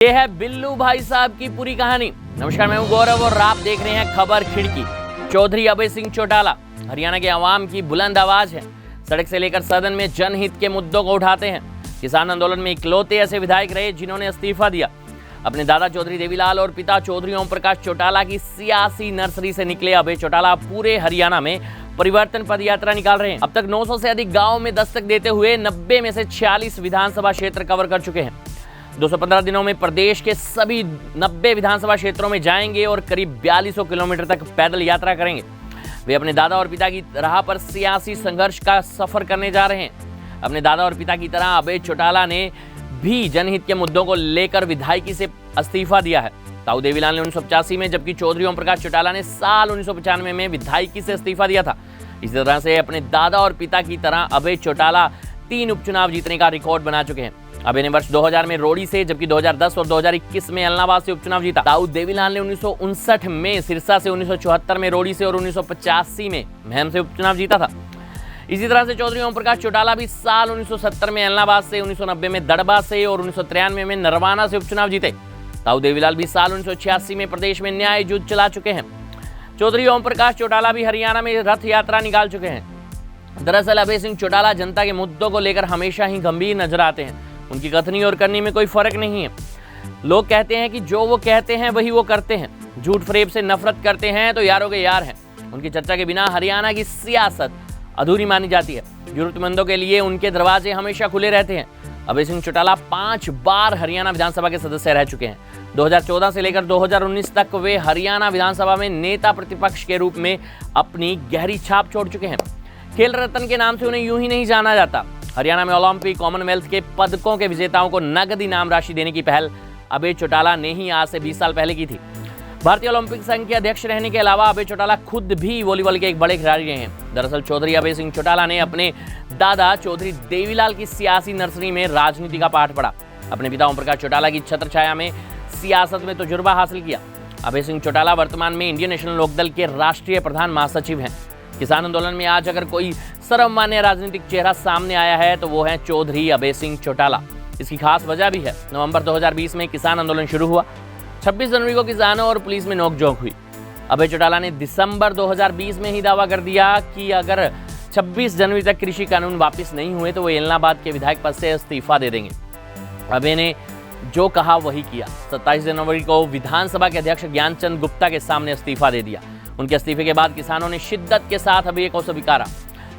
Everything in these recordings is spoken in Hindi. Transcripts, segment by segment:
ये है बिल्लू भाई साहब की पूरी कहानी। नमस्कार, मैं हूं गौरव और आप देख रहे हैं खबर खिड़की। चौधरी अभय सिंह चौटाला हरियाणा के अवाम की बुलंद आवाज है। सड़क से लेकर सदन में जनहित के मुद्दों को उठाते हैं। किसान आंदोलन में इकलौते ऐसे विधायक रहे जिन्होंने इस्तीफा दिया। अपने दादा चौधरी देवीलाल और पिता चौधरी ओम प्रकाश चौटाला की सियासी नर्सरी से निकले अभय चौटाला पूरे हरियाणा में परिवर्तन पद यात्रा निकाल रहे हैं। अब तक 900 से अधिक गाँव में दस्तक देते हुए 90 में से 46 विधानसभा क्षेत्र कवर कर चुके हैं। 215 दिनों में प्रदेश के सभी 90 विधानसभा क्षेत्रों में जाएंगे और करीब 4200 किलोमीटर तक पैदल यात्रा करेंगे। वे अपने दादा और पिता की राह पर सियासी संघर्ष का सफर करने जा रहे हैं। अपने दादा और पिता की तरह अभय चौटाला ने भी जनहित के मुद्दों को लेकर विधायकी से इस्तीफा दिया है। ताऊ देवीलाल ने 1985 में, जबकि चौधरी ओम प्रकाश चौटाला ने साल 1995 में विधायकी से इस्तीफा दिया था। इसी तरह से अपने दादा और पिता की तरह अभय चौटाला 3 उपचुनाव जीतने का रिकॉर्ड बना चुके हैं। अभय ने वर्ष 2000 में रोड़ी से, जबकि 2010 और 2021 में इलाहाबाद से उपचुनाव जीता। ताऊ देवीलाल ने 1959 में सिरसा से, 1974 में रोड़ी से और 1985 में महम से उपचुनाव जीता था। इसी तरह से चौधरी ओम प्रकाश चौटाला भी साल 1970 में इलाहाबाद से, 1990 में दड़बा से और 1993 में नरवाना से उपचुनाव जीते। ताऊ देवीलाल भी साल 1986 में प्रदेश में न्याय युद्ध चला चुके हैं। चौधरी ओम प्रकाश चौटाला भी हरियाणा में रथ यात्रा निकाल चुके हैं। दरअसल अभय सिंह चौटाला जनता के मुद्दों को लेकर हमेशा ही गंभीर नजर आते हैं। उनकी कथनी और करनी में कोई फर्क नहीं है। लोग कहते हैं कि जो वो कहते हैं वही वो करते हैं। झूठ फरेब से नफरत करते हैं तो यारों के यार हैं। उनकी चर्चा के बिना हरियाणा की सियासत अधूरी मानी जाती है। जरूरतमंदों के लिए उनके दरवाजे हमेशा खुले रहते हैं। अभय सिंह चौटाला 5 बार हरियाणा विधानसभा के सदस्य रह चुके हैं। 2014 से लेकर 2019 तक वे हरियाणा विधानसभा में नेता प्रतिपक्ष के रूप में अपनी गहरी छाप छोड़ चुके हैं। खेल रत्न के नाम से उन्हें यूं ही नहीं जाना जाता। हरियाणा में ओलंपिक, कॉमनवेल्थ के पदकों के विजेताओं को नगद इनाम राशि देने की पहल अभय चौटाला ने ही आज से 20 साल पहले की थी। भारतीय ओलंपिक संघ के अध्यक्ष रहने के अलावा अभय चौटाला खुद भी वॉलीबॉल के एक बड़े खिलाड़ी रहे हैं। दरअसल चौधरी अभय सिंह चौटाला ने अपने दादा चौधरी देवीलाल की सियासी नर्सरी में राजनीति का पाठ पढ़ा। अपने पिता ओम प्रकाश चौटाला की छत्रछाया में सियासत में तजुर्बा हासिल किया। अभय सिंह चौटाला वर्तमान में इंडियन नेशनल लोकदल के राष्ट्रीय प्रधान महासचिव हैं। किसान आंदोलन में आज अगर कोई सर्वमान्य राजनीतिक चेहरा सामने आया है तो वो है चौधरी अभय सिंह चौटाला। इसकी खास वजह भी है। नवंबर 2020 में किसान आंदोलन शुरू हुआ। 26 जनवरी को किसानों और पुलिस में नोकझोंक हुई। अभय चौटाला ने दिसंबर 2020 में ही दावा कर दिया कि अगर 26 जनवरी तक कृषि कानून वापस नहीं हुए तो वो इलाहाबाद के विधायक पद से इस्तीफा दे देंगे। अभय ने जो कहा वही किया। 27 जनवरी को विधानसभा के अध्यक्ष ज्ञानचंद गुप्ता के सामने इस्तीफा दे दिया। उनके इस्तीफे के बाद किसानों ने शिद्दत के साथ अभय को स्वीकारा।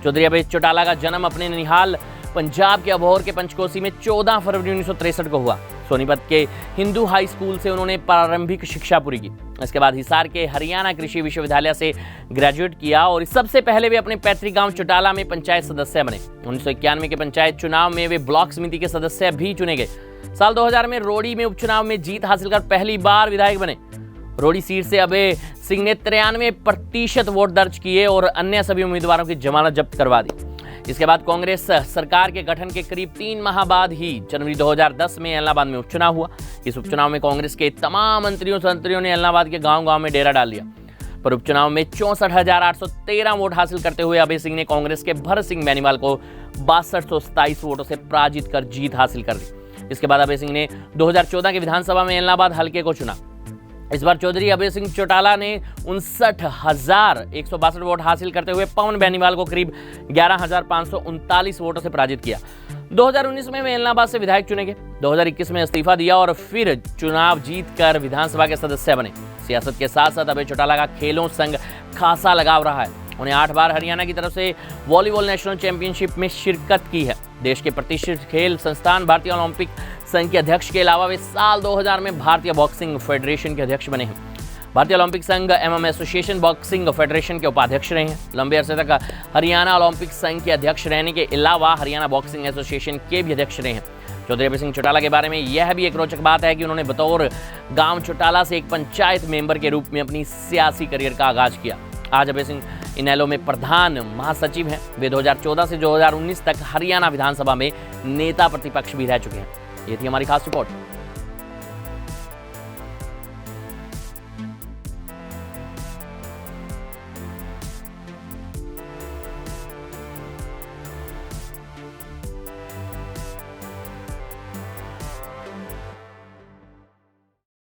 चौधरी अभय चौटाला का जन्म अपने ननिहाल पंजाब के अबोहर के पंचकोसी में 14 फरवरी 1963 को हुआ। सोनीपत के हिंदू हाई स्कूल से उन्होंने प्रारंभिक शिक्षा पूरी की। इसके बाद हिसार के हरियाणा कृषि विश्वविद्यालय से ग्रेजुएट किया और सबसे पहले वे अपने पैतृक गांव चौटाला में पंचायत सदस्य बने। 1991 के पंचायत चुनाव में वे ब्लॉक समिति के सदस्य भी चुने गए। साल 2000 में रोड़ी में उपचुनाव में जीत हासिल कर पहली बार विधायक बने। रोड़ी सीट से अभय सिंह ने 93% वोट दर्ज किए और अन्य सभी उम्मीदवारों की जमानत जब्त करवा दी। इसके बाद कांग्रेस सरकार के गठन के करीब 3 माह बाद ही जनवरी 2010 में इलाहाबाद में उपचुनाव हुआ। इस उपचुनाव में कांग्रेस के तमाम मंत्रियों ने इलाहाबाद के गांव-गांव में डेरा डाल लिया। पर उपचुनाव में 64,813 वोट हासिल करते हुए अभय सिंह ने कांग्रेस के भरत सिंह बेनीवाल को 6227 वोटों से पराजित कर जीत हासिल कर दी। इसके बाद अभय सिंह ने 2014 के विधानसभा में इलाहाबाद हल्के को चुना। इस बार चौधरी अभय सिंह चौटाला ने 59,162 वोट हासिल करते हुए पवन बेनीवाल को करीब 11,539 वोटों से पराजित किया। 2019 में वे इलाहाबाद से विधायक चुने गए। 2021 में इस्तीफा दिया और फिर चुनाव जीतकर विधानसभा के सदस्य बने। सियासत के साथ साथ अभय चौटाला का खेलों संग खासा लगाव रहा है। उन्हें 8 बार हरियाणा की तरफ से वॉलीबॉल नेशनल चैंपियनशिप में शिरकत की है। देश के प्रतिष्ठित खेल संस्थान भारतीय ओलंपिक संघ के अध्यक्ष के अलावा वे साल 2000 में भारतीय बॉक्सिंग फेडरेशन के अध्यक्ष बने हैं। भारतीय ओलंपिक संघ एवं एसोसिएशन बॉक्सिंग फेडरेशन के उपाध्यक्ष रहे हैं। लंबे अरसे तक हरियाणा ओलंपिक संघ के अध्यक्ष रहने के अलावा हरियाणा बॉक्सिंग एसोसिएशन के भी अध्यक्ष रहे हैं। चौधरी अभय सिंह चौटाला के बारे में यह भी एक रोचक बात है कि उन्होंने बतौर गांव चौटाला से एक पंचायत मेंबर के रूप में अपनी सियासी करियर का आगाज किया। आज अभय सिंह इनेलो में प्रधान महासचिव हैं। वे 2014 से 2019 तक हरियाणा विधानसभा में नेता प्रतिपक्ष भी रह चुके हैं। ये थी हमारी खास रिपोर्ट।